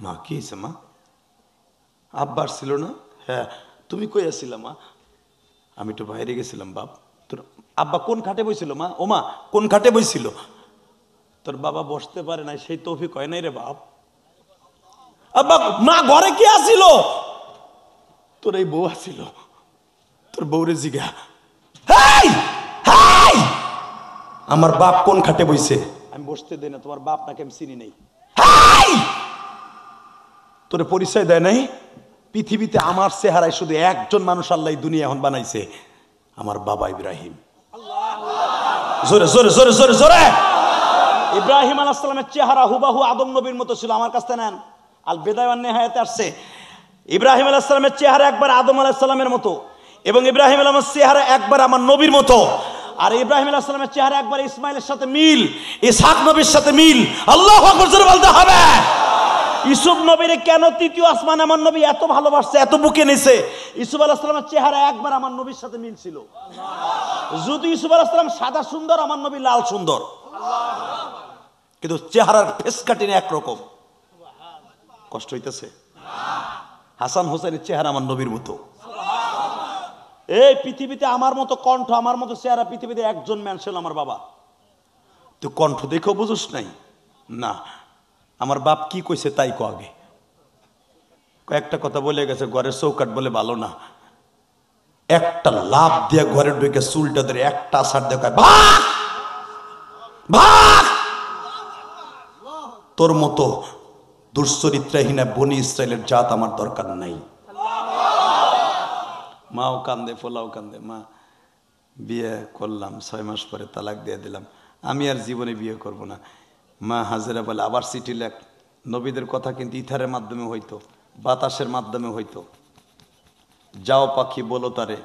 মা কি হয়েছে মা, আব্বার ছিল না? হ্যাঁ তুমি কই আসছিলা মা? আমি তো বাইরে গেছিলাম বাপ। তোর আব্বা কোন খাটে বইছিল মা? ও মা কোন খাটে বইছিল? তোর বাবা বসতে পারে নাই সেই তৌফিক হয় নাই রে বাপ। আব্বা মা ঘরে কি আসিল? তোর এই বউ আসিল, তোর বউরে জিগা। আমার বাপ কোন খাটে বইছে? আমি বসতে দেই না, তোমার বাপ নাকি আমি চিনি নাই। তোরে পরিচয় দেয় নাই? পৃথিবীতে আমার চেহারায় শুধু একজন মানুষ আল্লাহ দুনিয়া এখন বানাইছে, আমার বাবা ইব্রাহিম। জোরে জোরে জোরে জোরে জোরে। ইব্রাহিম আলাইহিস সালামের চেহারা হুবাহু আদম নবীর মতো ছিল। আমার কাছে নেন, আল বিদায়া ওয়ান নিহায়াতে আসছে ইব্রাহিম আলাইহিস সালামের চেহারা একবার আদম আলাইহিস সালামের মতো, এবং ইব্রাহিম আলাইহিস সালামের চেহারা একবার আমার নবীর মতো। আর ইব্রাহিম আলাইহিস সালামের চেহারা একবার ইসমাইলের সাথে মিল, ইসহাক নবীর সাথে মিল। আল্লাহু আকবার জোরে বলতে হবে। ইউসুফ নবীরে কেন তৃতীয় আসমান আমার নবী এত ভালোবাসছে, এত বুকে নিছে? ইউসুফ আলাইহিস সালামের চেহারা একবার আমার নবীর সাথে মিল ছিল। যদি ইউসুফ আলাইহিস সালাম সাদা সুন্দর, আমার নবী লাল সুন্দর, কিন্তু চেহারার ফেস কাটিং একরকম। কষ্ট হইতেছে? হাসান হোসেনের চেহারা আমার নবীর মতো। এই পৃথিবীতে আমার মতো কণ্ঠ, আমার মতো চেহারা পৃথিবীতে একজন ম্যান ছিল, আমার বাবা। তুই কণ্ঠ দেখেও বুঝুস নাই না? আমার বাপ কি কইছে তাই কো আগে। কয়েকটা কথা বলে গেছে, ঘরের চৌকাট বলে ভালো না, একটা লাভ দিয়ে ঘরে ঢুকে চুলটা ধরে একটা আসার দেখায়, ভাগ ভাগ। তোর মতো দুশ্চরিত্রাহীনা বনি ইসরায়েলের জাত আমার দরকার নাই। মাও কান্দে, ফোলাও কান্দে। মা বিয়ে করলাম, 6 মাস পরে তালাক দিয়ে দিলাম, আমি আর জীবনে বিয়ে করব না। মা হাজেরা বলে আবার চিঠি লেখ। নবীদের কথা কিন্তু ইথারের মাধ্যমে হইতো, বাতাসের মাধ্যমে হইতো। যাও পাখি বলো তারে,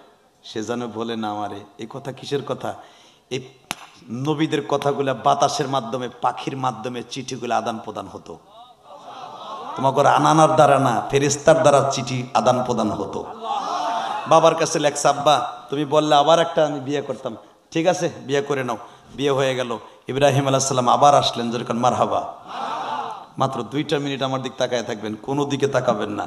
সে যেন বলে না আমারে। এই কথা কিসের কথা? এই নবীদের কথাগুলো বাতাসের মাধ্যমে, পাখির মাধ্যমে চিঠিগুলো আদান প্রদান হতো। তোমাকে আনানার দ্বারা না, ফেরেশতার দ্বারা চিঠি আদান প্রদান হতো। বাবার কাছে লেখছে, আব্বা তুমি বললে আবার একটা আমি বিয়ে করতাম, ঠিক আছে বিয়ে করে নাও। বিয়ে হয়ে গেল। ইব্রাহিম আলাইহিস সালাম আবার আসলেন, যেরকম মারহাবা। মাত্র 2টা মিনিট আমার দিক তাকায় থাকবেন, কোনো দিকে তাকাবেন না।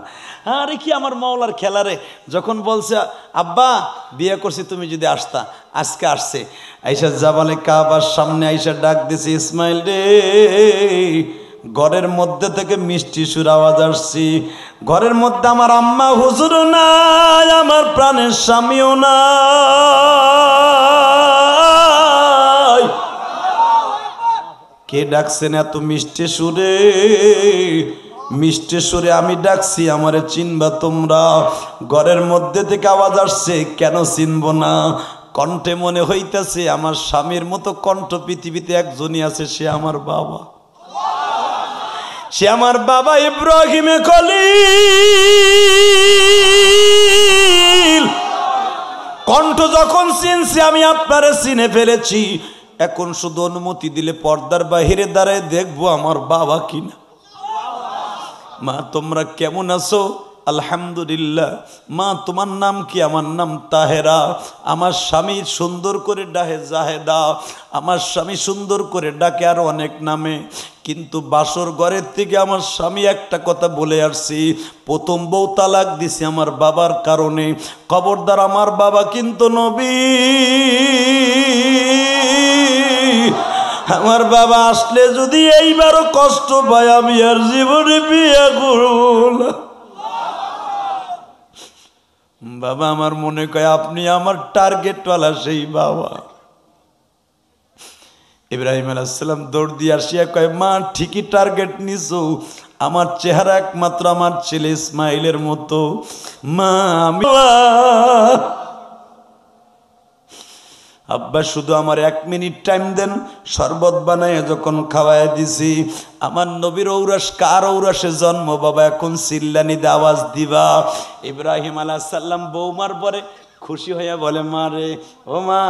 আরে কি আমার মাওলার খেলা রে। যখন বলছে আব্বা বিয়ে করছি, তুমি যদি আসতা, আজকে আসছে। আইসা জাবালে কাবার সামনে আইসা ডাক দিছে, ইসমাইল রে। ঘরের মধ্যে থেকে মিষ্টি সুর আওয়াজ আসছি। ঘরের মধ্যে আমার আম্মা হুজুর নাই, আমার প্রাণের স্বামীও নাই। কে ডাকছেন এত মিষ্টি সুরে? মিষ্টি সুরে আমি ডাকছি, আমারে চিনবা তোমরা? ঘরের মধ্যে থেকে আওয়াজ আসছে, কেন চিনব না? কণ্ঠে মনে হইতেছে আমার স্বামীর মতো কণ্ঠ পৃথিবীতে একজনই আছে, সে আমার বাবা। সে আমার বাবা ইব্রাহিম খলিল। কণ্ঠ যখন চিনছি, আমি আপনারে চিনে ফেলেছি। এখন শুধু অনুমতি দিলে পর্দার বাহিরে দাঁড়ায় দেখবো আমার বাবা কিনা। মা তোমরা কেমন আছো? আলহামদুলিল্লাহ। মা তোমার নাম কি? আমার নাম তাহেরা। আমার স্বামী সুন্দর করে ডাকে জাহেদা। আমার স্বামী সুন্দর করে ডাকে আরো অনেক নামে, কিন্তু বাসর ঘরের থেকে আমার স্বামী একটা কথা বলে আসছি, প্রথম বউ তালাক দিছি আমার বাবার কারণে। খবরদার, আমার বাবা কিন্তু নবী। আমার বাবা আসলে যদি এইবারও কষ্ট পায়, আমি আর জীবনে বিয়ে করব না। বাবা আমার মনে কয় আপনি আমার টার্গেটওয়ালা সেই বাবা। ইব্রাহিম আলাইহিস সালাম দৌড় দিয়ে আসিয়া কয়, মা ঠিকই টার্গেট নিছো, আমার চেহারা একমাত্র আমার ছেলে ইসমাইলের মতো। মা আমি আব্বা শুধু আমার 1 মিনিট টাইম দেন, শরবত বানায় যখন খাওয়ায় দিছি, আমার নবীর ঔরাস কার ঔরাসে জন্ম বাবা, এখন চিল্লানি দিয়ে আওয়াজ দিবা। ইব্রাহিম আলাইহিস সালাম বৌমার পরে খুশি হইয়া বলে, মা রে, ও মা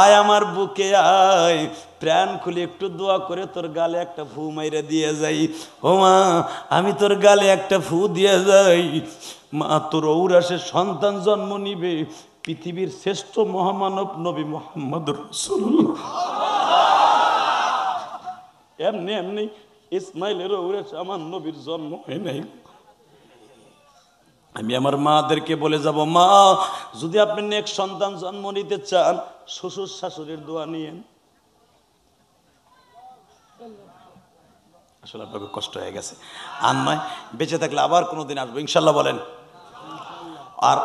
আয় আমার বুকে আয়, প্রাণ খুলে একটু দোয়া করে তোর গালে একটা ফু মাইরে দিয়ে যাই। ও মা আমি তোর গালে একটা ফু দিয়ে যাই। মা তোর ঔরাসে সন্তান জন্ম নিবে পৃথিবীর শ্রেষ্ঠ মহামানব নবী মুহাম্মদ রাসূলুল্লাহ। এমনি এমনি ইসমাইলের ঔরাসে আমার নবীর জন্ম হয় নাই। আমি আমার মাদেরকে বলে যাব, মা যদি আপনি নেক্সট সন্তান জন্ম নিতে চান, শ্বশুর শাশুড়ির দোয়া নিয়েন। আসলে আপনাকে কষ্ট হয়ে গেছে, আর নয় বেঁচে থাকলে আবার কোনোদিন আসবো ইনশাল্লাহ বলেন। আর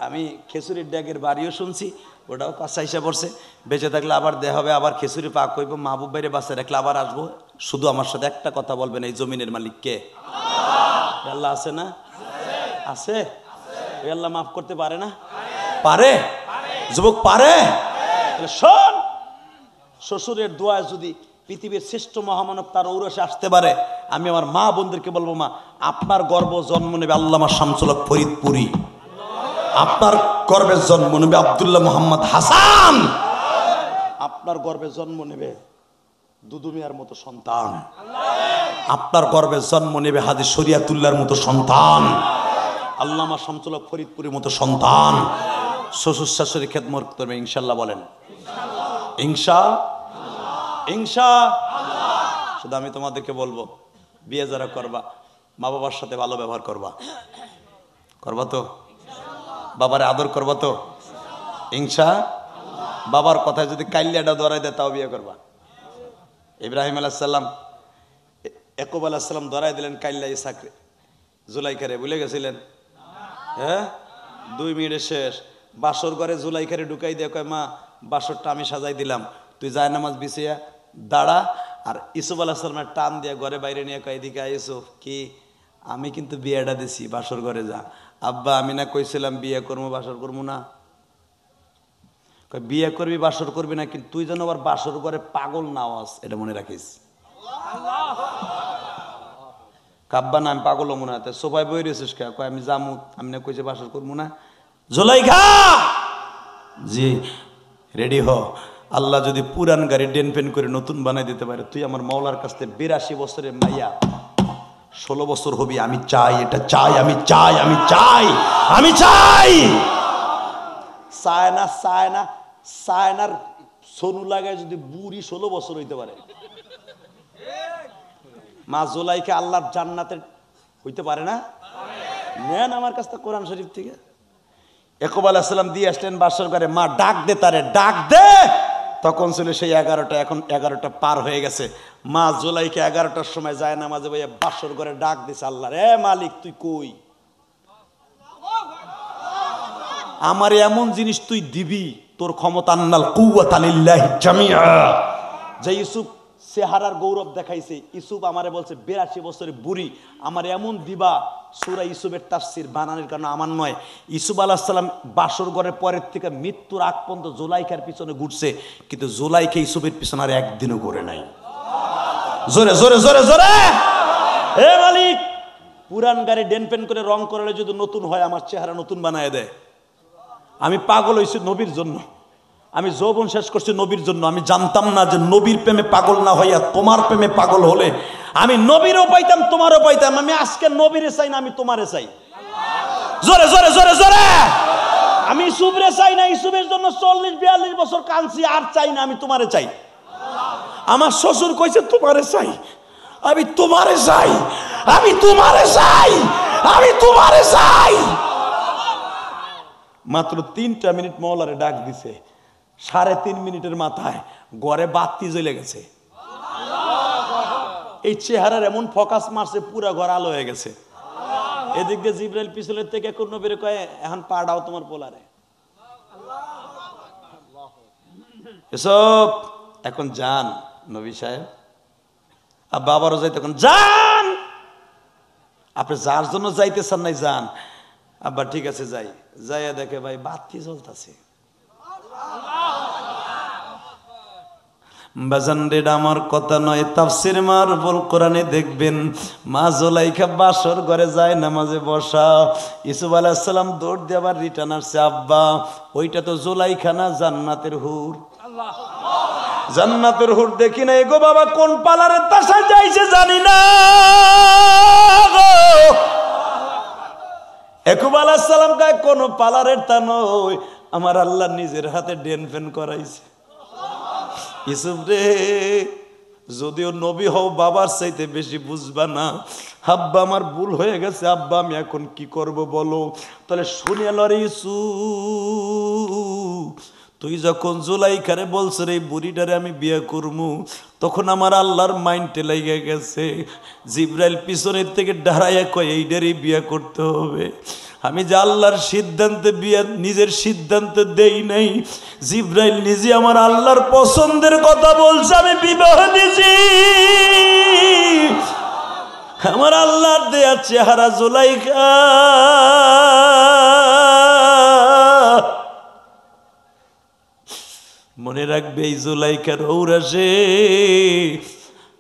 আমি খেসুরির ড্যাগের বাড়িও শুনছি, ওটাও কাছে হিসাব পড়ছে, বেঁচে থাকলে আবার দেয়া হবে, আবার খেসুরি পাক হইব, মাহবুব বাইরে বাসে রাখলে আবার আসবো। শুধু আমার সাথে একটা কথা বলবেন, এই জমিনের মালিক কে? আল্লাহ আছে না? আছে? ওই আল্লাহ মাফ করতে পারে না? পারে? যুবক পারে? শোন, শ্বশুরের দোয়ায় যদি পৃথিবীর শ্রেষ্ঠ মহামানব তার ঔরসে আসতে পারে, আমি আমার মা বোনদেরকে বলবো, মা আপনার গর্ব জন্ম নেবে আল্লামা শামসুল হক ফরিদপুরি, আপনার গর্বের জন্ম নেবে আব্দুল্লাহ মোহাম্মদ হাসান, আপনার গর্বে জন্ম নেবে দুদু মিয়ার মতো সন্তান, আপনার গর্বে জন্ম নেবে হাজী শরিয়াতুল্লাহর মতো সন্তান, আল্লামা শামসুল হক ফরিদপুরির মতো সন্তান। শ্বশুর শাশুড়ি খেদমত করবে ইনশাল্লাহ বলেন। ইনশা ইনশা। শুধু আমি তোমাদেরকে বলবো, বিয়ে যারা করবা মা বাবার সাথে ভালো ব্যবহার করবা, করবা তো? বাবারে আদর করবা তো? ইনশা। বাবার কথায় যদি কাইল্লাটা ধরাই দেয় তাও বিয়ে করবা। ইব্রাহিম আলাইহিস সালাম, ইয়াকুব আলাইহিস সালাম ধরাই দিলেন কাইল্লা ইসাকরে, জুলাইখারে ভুলে গেছিলেন? হ্যাঁ, 2 মিনিটে শেষ। বাসর ঘরে জুলাইখারে ঢুকাই দিয়ে কয়, মা বাসরটা আমি সাজাই দিলাম, তুই যায় নামাজ বিছিয়া দাঁড়া। আর ইসুফ আলাইহিস সালামের টান দিয়ে ঘরে বাইরে নিয়ে কয়, এদিকে ইসুফ, কি আমি কিন্তু বিয়েটা দিছি, বাসর ঘরে যা। আব্বা আমি না কইছিলাম বিয়ে করবো বাসর করবো না? বিয়ে করবি বাসর করবি না, কিন্তু তুই যেন আবার বাসর ঘরে পাগল না হস, এটা মনে রাখিস। কাব্বা না আমি পাগল মনে হয়, সোফায় বই রেছিস কে? কয় আমি জামু, আমি না কইছে বাসর করবো না। জুলাইখা জি রেডি হ, আল্লাহ যদি পুরান গাড়ি ডেন পেন করে নতুন বানাই দিতে পারে, তুই আমার মাওলার কাছ থেকে 82 বছরের মাইয়া 16 বছর হবি, আমি চাই, এটা চাই, আমি চাই, আমি চাই, আমি চাই। সায়না সায়না সায়নার সোনু লাগায় যদি বুড়ি 16 বছর হইতে পারে, মা জুলাইখা আল্লাহর জান্নাতের হইতে পারে না? নেন আমার কাছ থেকে কোরআন শরীফ থেকে। ইয়াকুব আলাইহিস সালাম দিয়ে আসলেন বাসর ঘরে, মা ডাক দে তারে, ডাক দে। তখন ছিল সেই 11টা, এখন 11টা পার হয়ে গেছে। মা জুলাইখা 11টার সময় যায় নামাজে বইয়া বাসর ঘরে ডাক দিছে, আল্লাহ রে মালিক তুই কই, আমার এমন জিনিস তুই দিবি, তোর ক্ষমতা আন্নাল কুওয়াতা লিল্লাহি জামিআ। যে ইউসুফ চেহারার গৌরব দেখাইছে, ইউসুফ আমারে বলছে 82 বছরের বুড়ি, আমার এমন দিবা। সূরা ইউসুফের তাফসীর বানানোর কারণে আমার নয়, ইউসুফ আলাইহিস সালাম বাসর ঘরের পরের থেকে মৃত্যুর আগ পর্যন্ত জুলাইখার পিছনে ঘুরছে, কিন্তু জুলাইখা ইউসুফের পিছনে আর একদিনও ঘুরে নাই। জোরে জোরে জোরে জোরে। হে মালিক, পুরান গাড়ি ডেন পেন করে রং করলে যদি নতুন হয়, আমার চেহারা নতুন বানায় দেয়। আমি পাগল হয়েছি নবীর জন্য, আমি যৌবন শেষ করছি নবীর জন্য। আমি জানতাম না যে নবীর প্রেমে পাগল না হইয়া তোমার প্রেমে পাগল হলে আমি নবীরও পাইতাম, তোমারও পাইতাম। আমি আজকে নবীরে চাই না, আমি তোমারে চাই। জোরে জোরে জোরে জোরে। আমি ইসুফরে চাই না, ইসুফের জন্য 40-42 বছর কাঁদছি, আর চাই না, আমি তোমারে চাই। আমার শ্বশুর কইছে তোমারে চাই, আমি তোমারে চাই, আমি তোমারে চাই, আমি তোমারে চাই। মাত্র 3টা মিনিট মওলারে ডাক দিছে, 3.5 মিনিটের মাথায় ঘরে বাতি জ্বলে গেছে। এই চেহারার এমন ফোকাস মারছে, পুরা ঘর আলো হয়ে গেছে। এদিক দিয়ে জিবরাইল পিছনের থেকে কোন নবীরে কয়, এখন পা দাও তোমার পোলারে। এসব এখন যান নবী সাহেব, আব্বা আবারও যাইতে, এখন যান, আপনি যার জন্য যাইতেছেন নাই যান। আব্বা ঠিক আছে যাই, যাইয়া দেখে ভাই বাতি জ্বলতেছে। বাজানডেড আমার কথা নয়, তাফসির মারফুল কোরআনে দেখবেন মা জুলাইখা বাসর ঘরে যায় নামাজে বসা। ইউসুফ আলাইহিস সালাম দৌড় দিয়ে আবার রিটার্ন আসছে, আব্বা ওইটা তো জুলাইখা না, জান্নাতের হুর। জান্নাতের হুর দেখি না গো বাবা, কোন পালারের তাসা যাইছে জানি না গো। ইয়াকুব আলাইহিস সালাম কয় কোন পালারের তা নয়, আমার আল্লাহ নিজের হাতে ডেন ফেন করাইছে। ইউসুফ রে, যদিও নবী হও বাবার চাইতে বেশি বুঝবা না। আব্বা আমার ভুল হয়ে গেছে, আব্বা আমি এখন কি করব বলো। তাহলে শুনে লরে ইউসুফ, তুই যখন জুলাইখারে বলছ রে বুড়িটারে আমি বিয়ে করবো, তখন আমার আল্লাহর মাইন্ডে লেগে গেছে। জিবরাইল পিছনের থেকে দাঁড়াইয়া কয় এইটারই বিয়ে করতে হবে। আমি যে আল্লাহর সিদ্ধান্তে বিয়ে নিজের সিদ্ধান্ত দেই নাই, জিবরাইল নিজে আমার আল্লাহর পছন্দের কথা বলছে, আমি বিবাহ দিছি। আমার আল্লাহর দেয়া চেহারা জুলাইখা, মনে রাখবে এই জুলাইখার ঔরাসে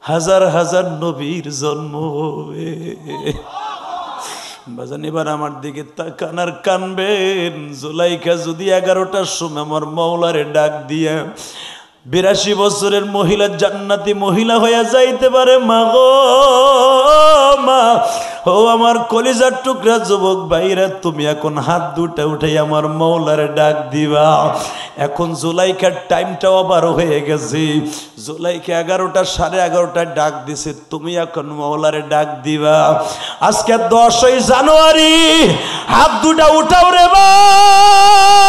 হাজার হাজার নবীর জন্ম হবে। বাজান এবার আমার দিকে তাকান আর কানবেন। জুলাইখা যদি 11টার সময় আমার মওলারে ডাক দিয়া 82 বছরের মহিলা জান্নাতি মহিলা হইয়া যাইতে পারে, মা গো মা, ও আমার কলিজার টুকরা যুবক ভাইরা, তুমি এখন হাত দুটা উঠাই আমার মওলারে ডাক দিবা। এখন জুলাইখার টাইমটাও আবার হয়ে গেছে। জুলাইখা 11টা 11:30 ডাক দিছে, তুমি এখন মওলারে ডাক দিবা। আজকে 10ই জানুয়ারি, হাত দুটা উঠাও রে ভাই।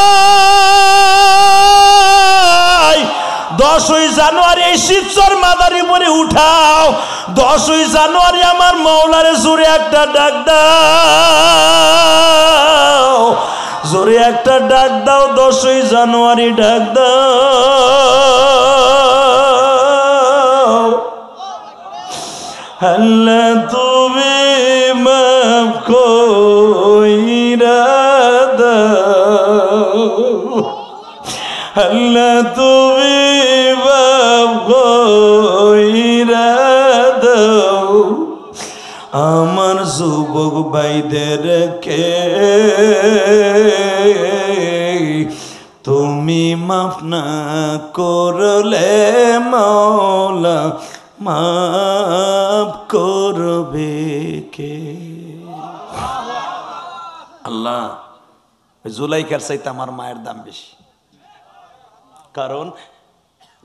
10ই জানুয়ারি এই শিবচর মাদারীপুরে উঠাও। 10ই জানুয়ারি আমার মওলারে জোরে একটা ডাক দাও, জোরে একটা ডাক দাও। 10ই জানুয়ারি ডাক দাও। আল্লাহ তুমি মাফ কইরা দাও, আল্লাহ তুমি মাফ কইরা দাও। আমার যুবক ভাইদেরকে তুমি মাফ না করলে মওলা মাফ করবে কে? আল্লাহ, জুলাইখার চাইতে আমার মায়ের দাম বেশি, কারণ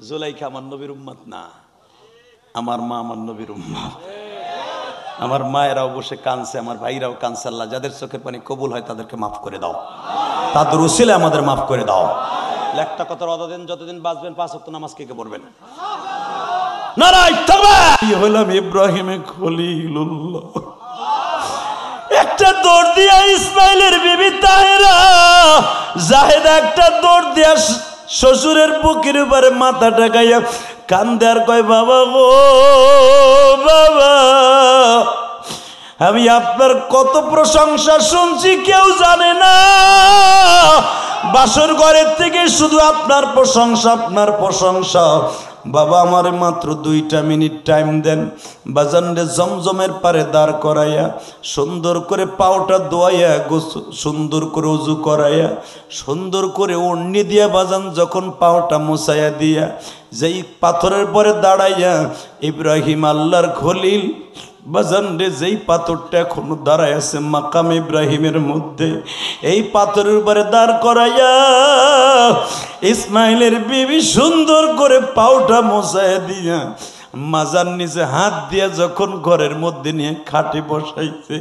জুলাইখা আমার নবীর উম্মত না, আমার মা আমার নবীর উম্মত। আমার মায়েরাও বসে কাঁদছে, আমার ভাইরাও কাঁদছে। আল্লাহ যাদের চোখের পানি কবুল হয় তাদেরকে মাফ করে দাও, তাদের উসিলায় আমাদের মাফ করে দাও। একটা কথা অতদিন যতদিন বাঁচবেন 5 ওয়াক্ত নামাজ কে কে পড়বেন? নারায়ে তাকবীর। হলাম ইব্রাহিমে খলিলুল্লাহ, একটা দৌড় দিয়া ইসমাইলের বিবি তাহেরা জাহেদা একটা দৌড় দিয়া শ্বশুরের বুকের উপরে মাথা ঠেকাইয়া কান্দে আর কয়, বাবা গো বাবা, আমি আপনার কত প্রশংসা শুনছি কেউ জানে না। বাসর ঘরের থেকে শুধু আপনার প্রশংসা, আপনার প্রশংসা। বাবা আমার মাত্র 2টা মিনিট টাইম দেন। বাজানরে জমজমের পারে দাঁড় করাইয়া সুন্দর করে পাওটা ধোয়াইয়া সুন্দর করে উজু করাইয়া সুন্দর করে ওড়নি দিয়া বাজান যখন পাওটা মোছাইয়া দিয়া যেই পাথরের পরে দাঁড়াইয়া ইব্রাহিম আল্লাহর খলিল বাজান রে, যেই পাথরটা এখনো দাঁড়ায় আছে মাকাম ইব্রাহিমের মধ্যে, এই পাথরের উপরে দাঁড় করাইয়া ইসমাইলের বিবি সুন্দর করে পাউটা মোছায় দিয়া মাজার নিচে হাত দিয়া যখন ঘরের মধ্যে নিয়ে খাটে বসাইছে,